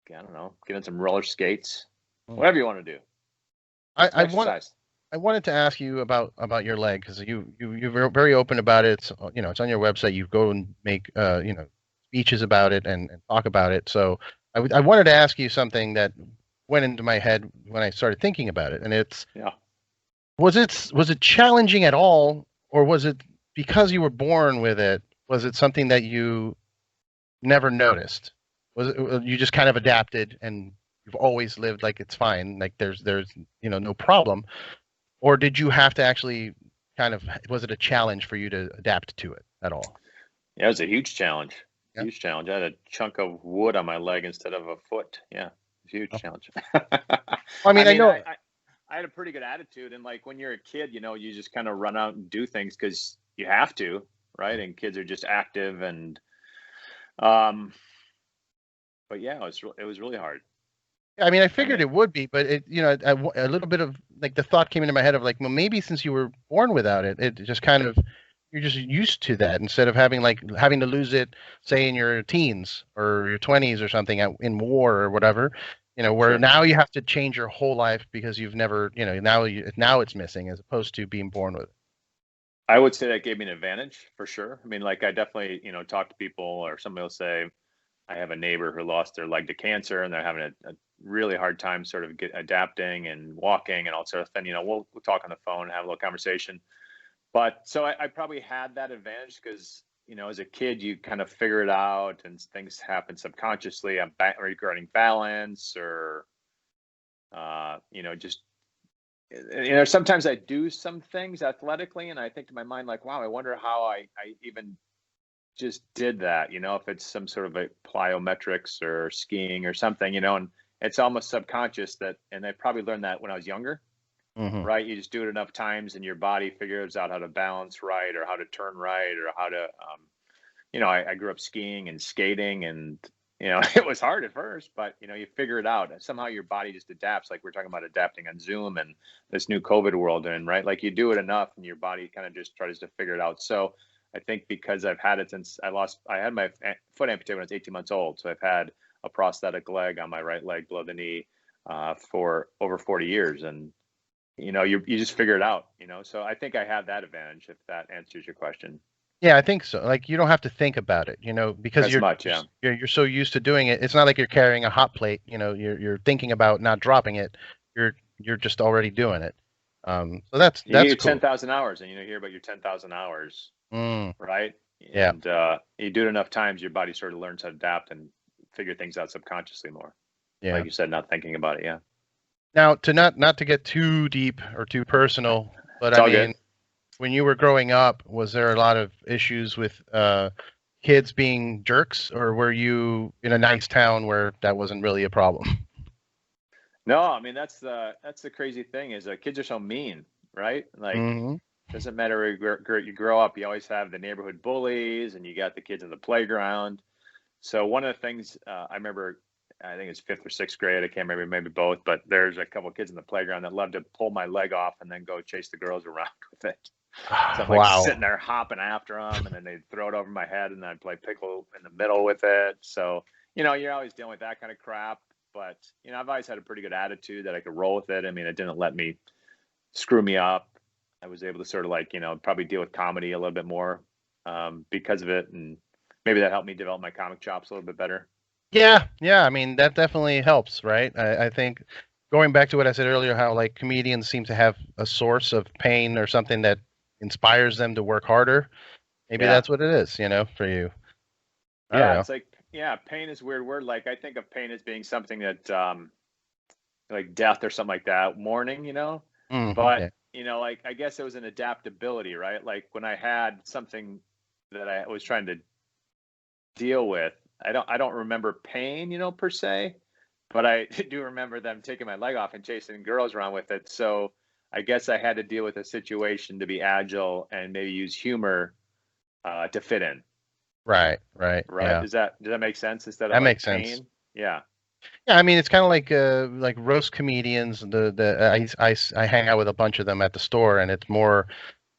I don't know, get on some roller skates, whatever you want to do. I wanted to ask you about your leg because you're very open about it. It's, you know, it's on your website. You go and make you know, speeches about it and talk about it. So I wanted to ask you something that went into my head when I started thinking about it, and it's was it challenging at all, or was it because you were born with it? Was it something that you never noticed? Was it you just kind of adapted and you've always lived like it's fine, like there's you know, no problem? Or did you have to actually was it a challenge for you to adapt to it at all? Yeah, it was a huge challenge. Yeah. Huge challenge. I had a chunk of wood on my leg instead of a foot. Yeah, it was a huge challenge. I mean, I know. I had a pretty good attitude. And like when you're a kid, you know, you just kind of run out and do things because you have to, right? And kids are just active. And, but yeah, it was really hard. I mean, I figured it would be, but it, you know, a little bit of like the thought came into my head of like, well, maybe since you were born without it, it just kind of, you're just used to that instead of having to lose it, say in your teens or your 20s or something in war or whatever, you know, where now you have to change your whole life because you've never, you know, now it's missing as opposed to being born with it. I would say that gave me an advantage for sure. I mean, like I definitely, you know, talk to people or somebody will say, I have a neighbor who lost their leg to cancer and they're having a really hard time sort of adapting and walking and all sort of thing. You know, we'll talk on the phone and have a little conversation. But so I probably had that advantage because, you know, as a kid, you kind of figure it out and things happen subconsciously regarding balance or, you know, just, you know, sometimes I do some things athletically and I think to my mind, like, wow, I wonder how I even just did that, you know, if it's some sort of a plyometrics or skiing or something, you know, and it's almost subconscious and I probably learned that when I was younger, right? You just do it enough times and your body figures out how to balance right or how to turn right or how to, you know, I grew up skiing and skating and, you know, it was hard at first, but, you know, you figure it out. Somehow your body just adapts. Like we're talking about adapting on Zoom and this new COVID world and right. Like you do it enough and your body kind of just tries to figure it out. So I think because I've had it since I had my foot amputated when I was 18 months old. So I've had a prosthetic leg on my right leg below the knee for over 40 years. And, you know, you just figure it out, you know, so I think I have that advantage if that answers your question. Yeah, I think so. Like you don't have to think about it, you know, because you're so used to doing it. It's not like you're carrying a hot plate, you know, you're thinking about not dropping it. You're just already doing it. So that's cool. 10,000 hours and you know, hear about your 10,000 hours. Right. Yeah. And you do it enough times, your body sort of learns how to adapt and figure things out subconsciously more. Yeah. Like you said, not thinking about it. Yeah. Now to not to get too deep or too personal, but I mean, when you were growing up, was there a lot of issues with kids being jerks, or were you in a nice town where that wasn't really a problem? No, I mean that's the crazy thing is kids are so mean, right? Like Hmm. doesn't matter where you grow up, you always have the neighborhood bullies, and you got the kids in the playground. So one of the things I remember, I think it's fifth or sixth grade, I can't remember, maybe both, but there's a couple of kids in the playground that love to pull my leg off and then go chase the girls around with it. So I'm like Wow. sitting there hopping after them, and then they'd throw it over my head, and I'd play pickle in the middle with it. So, you're always dealing with that kind of crap. But, I've always had a pretty good attitude that I could roll with it. I mean, it didn't let me screw me up. I was able to sort of like, probably deal with comedy a little bit more because of it. And maybe that helped me develop my comic chops a little bit better. Yeah, yeah. I mean, that definitely helps, right? I think going back to what I said earlier, how like comedians seem to have a source of pain or something that inspires them to work harder. Maybe Yeah. that's what it is, for you. I don't Yeah. know. It's like, pain is a weird word. Like I think of pain as being something that, like death or something like that, mourning, but, Yeah. like I guess it was an adaptability, right? Like when I had something that I was trying to deal with, I don't remember pain, per se, but I do remember them taking my leg off and chasing girls around with it. So I guess I had to deal with a situation to be agile and maybe use humor to fit in. Right, right. Right? Yeah. Does that make sense instead of That like makes sense. pain? Yeah. Yeah, I mean, it's kind of like roast comedians. I hang out with a bunch of them at the store, and it's more,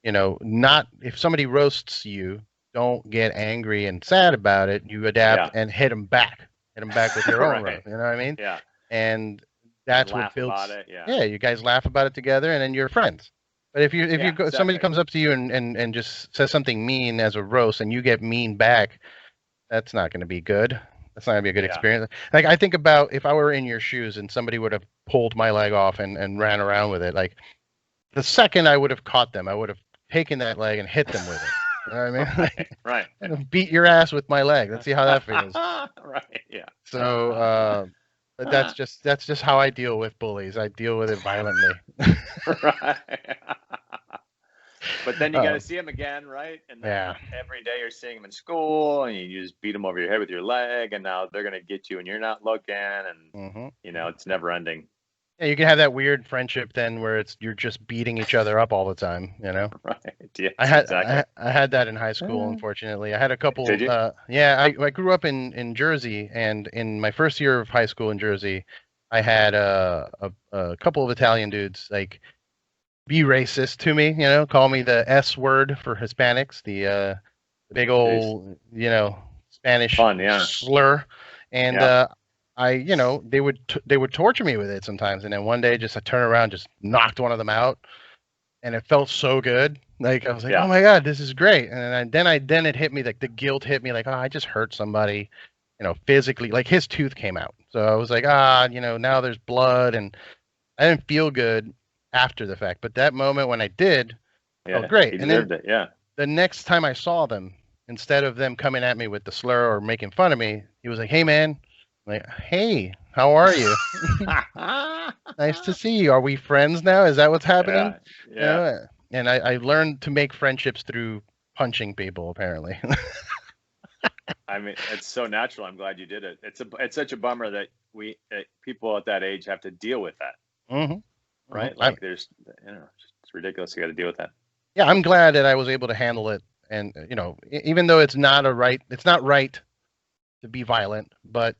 not if somebody roasts you, don't get angry and sad about it. You adapt Yeah. and hit them back with your own Right. roast. You know what I mean? Yeah. And And that's what laugh about builds. it. Yeah. Yeah, you guys laugh about it together, and then you're friends. But if you Yeah. go, somebody Exactly. comes up to you and just says something mean as a roast, and you get mean back, that's not going to be good. That's not going to be a good Yeah. experience. Like I think about if I were in your shoes and somebody would have pulled my leg off and ran around with it, like the second I would have caught them, I would have taken that leg and hit them with it. You know what I mean? Right. And beat your ass with my leg. Let's see how that feels. Right. Yeah. So, but that's just how I deal with bullies. I deal with it violently. Right. But then you got Uh, to see them again, right? And then yeah. every day you're seeing them in school, and you just beat them over your head with your leg, and now they're gonna get you, and you're not looking, and Hmm. it's never ending. Yeah, you can have that weird friendship then where you're just beating each other up all the time, Right. Yes. I had Exactly. I had that in high school, unfortunately. I had a Did couple. you? Yeah, I grew up in Jersey, and in my first year of high school in Jersey, I had a couple of Italian dudes like be racist to me, call me the S word for Hispanics, the big Jeez. old Spanish Fun. Yeah. slur, and Yeah. they would torture me with it sometimes, and then one day just I turn around, just knocked one of them out, and it felt so good. Like I was like, Yeah. oh my god, this is great. And then it hit me, like the guilt hit me, like, oh, I just hurt somebody, physically. Like his tooth came out, so I was like, now there's blood, and I didn't feel good after the fact. But that moment when I did, felt Yeah. great. He And then deserved it. Yeah. the next time I saw them, instead of them coming at me with the slur or making fun of me, he was like, hey man, I'm like, hey, how are you? Nice to see you. Are we friends now? Is that what's happening? Yeah. Yeah. And I learned to make friendships through punching people, apparently. I mean, it's so natural. I'm glad you did it. It's such a bummer that people at that age have to deal with that, Hmm. right? Like there's, it's ridiculous. You got to deal with that. Yeah, I'm glad that I was able to handle it. And, even though it's not right to be violent, but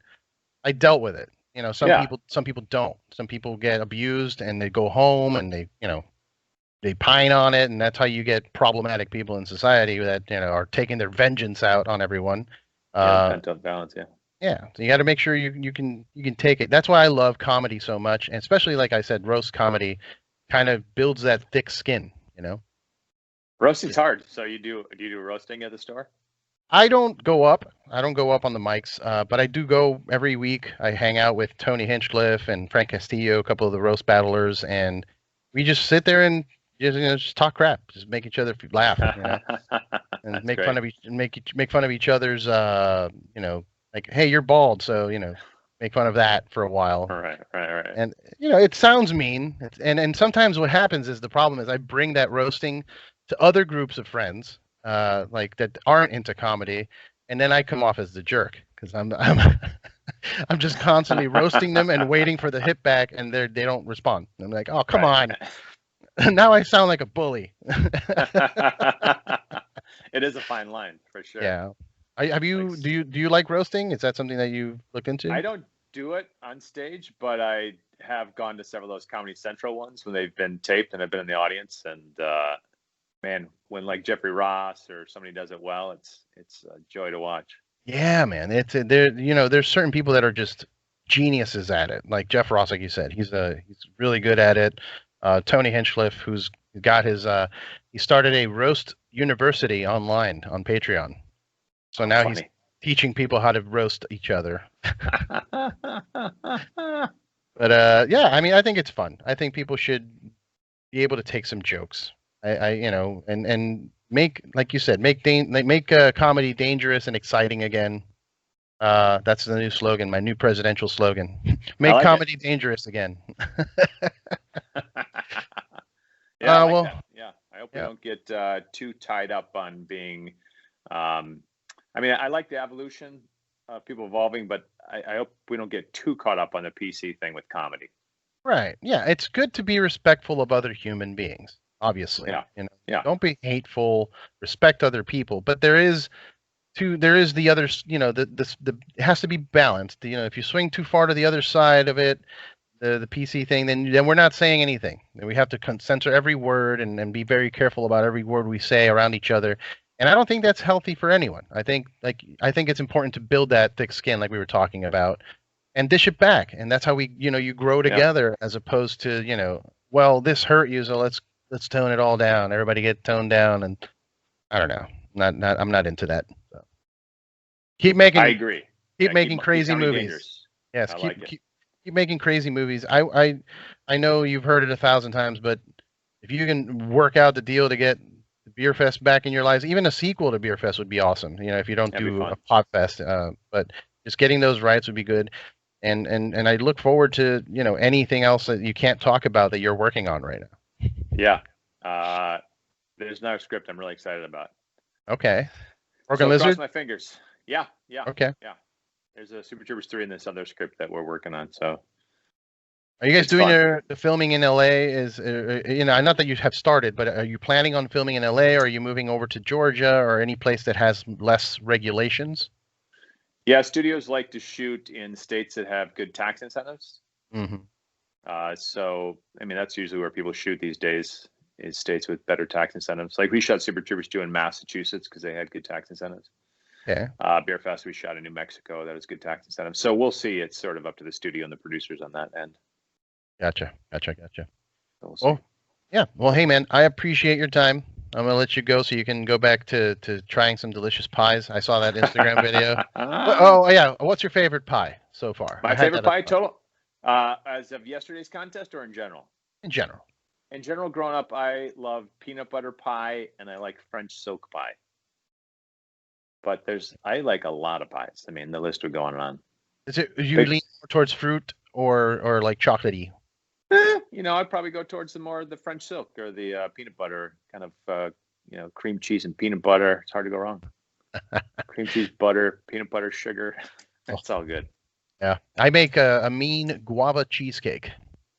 I dealt with it. Yeah. Some people don't. Some people get abused and they go home and they pine on it, and that's how you get problematic people in society that are taking their vengeance out on everyone. Yeah. Pent-up balance. Yeah. Yeah, so you got to make sure you can take it. That's why I love comedy so much, and especially like I said, roast comedy kind of builds that thick skin. Roasting's hard. So do you do roasting at the store? I don't go up. I don't go up on the mics, but I do go every week. I hang out with Tony Hinchcliffe and Frank Castillo, a couple of the roast battlers, and we just sit there and just talk crap, just make each other laugh, and That's make great. fun of make fun of each other's, like, hey, you're bald, so make fun of that for a while. Right. And it sounds mean, and sometimes what happens is the problem is I bring that roasting to other groups of friends, like that aren't into comedy, and then I come off as the jerk because I'm just constantly roasting them and waiting for the hit back, and they don't respond. I'm like, oh, come on. Now I sound like a bully. It is a fine line for sure. Yeah. Do you like roasting? Is that something that you looked into? I don't do it on stage, but I have gone to several of those Comedy Central ones when they've been taped and I've been in the audience. And man, when like Jeffrey Ross or somebody does it well, it's a joy to watch. Yeah, man. There's certain people that are just geniuses at it. Like Jeff Ross, like you said, he's really good at it. Tony Hinchcliffe, who's got his he started a roast university online on Patreon. So now he's teaching people how to roast each other. But yeah, I mean, I think it's fun. I think people should be able to take some jokes. And make, like you said, make comedy dangerous and exciting again. That's the new slogan, my new presidential slogan. Make like comedy dangerous again. Yeah, yeah. I hope we don't get too tied up on being. I mean, I like the evolution of people evolving, but I hope we don't get too caught up on the PC thing with comedy. Right. Yeah, it's good to be respectful of other human beings. Obviously, don't be hateful. Respect other people, but there is the other. It has to be balanced. If you swing too far to the other side of it, the PC thing, then we're not saying anything. We have to censor every word and be very careful about every word we say around each other. And I don't think that's healthy for anyone. I think it's important to build that thick skin, like we were talking about, and dish it back. And that's how you grow together, as opposed to, well, this hurt you, so let's tone it all down. Everybody get toned down, and I don't know. I'm not into that. So. I agree. Keep making crazy movies. Dangerous. Yes, keep making crazy movies. I know you've heard it 1,000 times, but if you can work out the deal to get Beerfest back in your lives, even a sequel to Beerfest would be awesome. If you don't do a Potfest, but just getting those rights would be good. And I look forward to anything else that you can't talk about that you're working on right now. Yeah, there's another script I'm really excited about. Okay, cross my fingers. Yeah. Okay. Yeah, there's a Super Troopers 3 in this other script that we're working on. So. Are you guys doing the filming in LA? Not that you have started, but are you planning on filming in LA, or are you moving over to Georgia or any place that has less regulations? Yeah, studios like to shoot in states that have good tax incentives. Mm-hmm. So, I mean, that's usually where people shoot these days, is states with better tax incentives. Like we shot Super Troopers 2 in Massachusetts because they had good tax incentives. Okay. Beerfest we shot in New Mexico. That was good tax incentives. So we'll see. It's sort of up to the studio and the producers on that end. Gotcha. We'll yeah. Well, hey, man, I appreciate your time. I'm going to let you go so you can go back to trying some delicious pies. I saw that Instagram video. Oh, yeah. What's your favorite pie so far? My favorite pie total? As of yesterday's contest or in general? In general. In general, growing up, I love peanut butter pie and I like French silk pie. But I like a lot of pies. I mean, the list would go on and on. You lean more towards fruit or like chocolatey? I'd probably go towards the French silk or the peanut butter kind of, cream cheese and peanut butter. It's hard to go wrong. Cream cheese, butter, peanut butter, sugar. It's all good. Yeah. I make a mean guava cheesecake.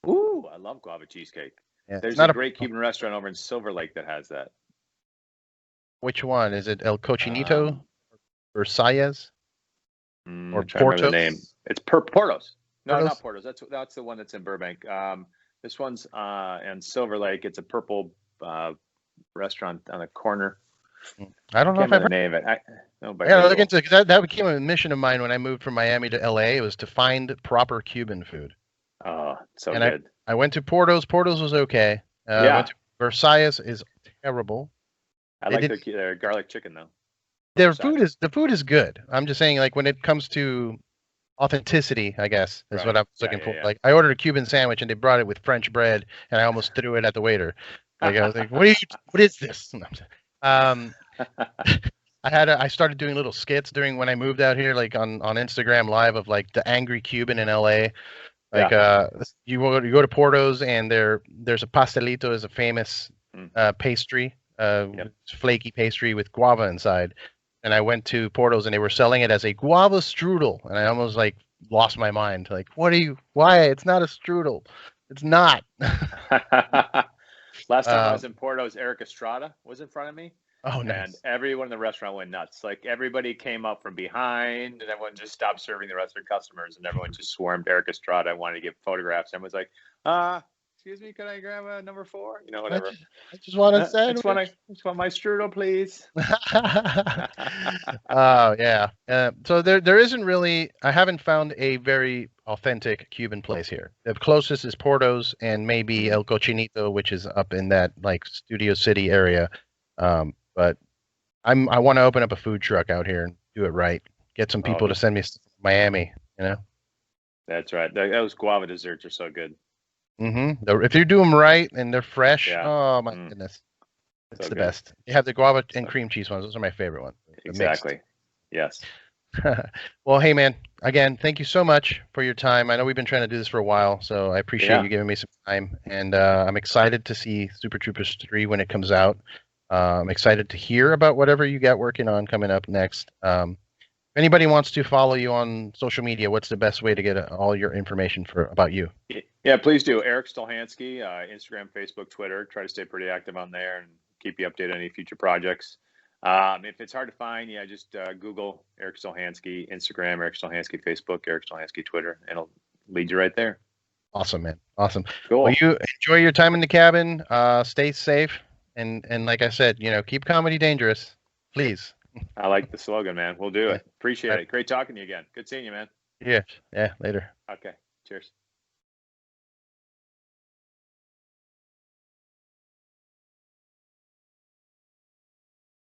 Ooh, I love guava cheesecake. Yeah, there's a great Cuban restaurant over in Silver Lake that has that. Which one? Is it El Cochinito or Sayas? Or Portos? The name. It's Portos. No, Portos? Not Portos. That's the one that's in Burbank. This one's in Silver Lake. It's a purple restaurant on the corner. I don't know if I the name of it. Look into that became a mission of mine when I moved from Miami to LA. It was to find proper Cuban food. Oh, so good. I went to Portos. Portos was okay. Went to Versailles is terrible. I like their garlic chicken though. The food is good. I'm just saying, like when it comes to authenticity, I guess is what I was looking for. Yeah. Like I ordered a Cuban sandwich and they brought it with French bread, and I almost threw it at the waiter. Like I was like, "What is this?" I started doing little skits when I moved out here, like on Instagram Live of like the angry Cuban in LA. Like you go to Portos and there's a pastelito, is a famous pastry, flaky pastry with guava inside. and I went to Porto's, and they were selling it as a guava strudel, and I almost like lost my mind. Like, why? It's not a strudel. It's not. Last time I was in Porto's, Erik Estrada was in front of me. Oh, nice. And everyone in the restaurant went nuts. Like everybody came up from behind, and everyone just stopped serving the rest of their customers, and everyone just swarmed Erik Estrada and wanted to get photographs. Everyone's like, excuse me, can I grab a number 4? You know, whatever. I just want a sandwich. I just want my strudel, please. Oh, yeah. So there isn't really, I haven't found a very authentic Cuban place here. The closest is Porto's and maybe El Cochinito, which is up in that like Studio City area. But I want to open up a food truck out here and do it right. Get some people to send me to Miami, you know? That's right. Those guava desserts are so good. Mm-hmm. If you do them right and they're fresh, oh my goodness, it's so the best. You have the guava and cream cheese ones; those are my favorite ones. Exactly. Yes. Well, hey man, again, thank you so much for your time. I know we've been trying to do this for a while, so I appreciate you giving me some time, and I'm excited to see Super Troopers 3 when it comes out. I'm excited to hear about whatever you got working on coming up next. If anybody wants to follow you on social media, what's the best way to get all your information about you? Yeah, please do. Erik Stolhanske, Instagram, Facebook, Twitter. Try to stay pretty active on there and keep you updated on any future projects. If it's hard to find, just Google Erik Stolhanske, Instagram, Erik Stolhanske, Facebook, Erik Stolhanske, Twitter, and it'll lead you right there. Awesome, man. Awesome. Cool. Well, you enjoy your time in the cabin. Stay safe. And like I said, keep comedy dangerous, please. I like the slogan, man. We'll do it. Appreciate it. Great talking to you again. Good seeing you, man. Yeah. Later. Okay. Cheers.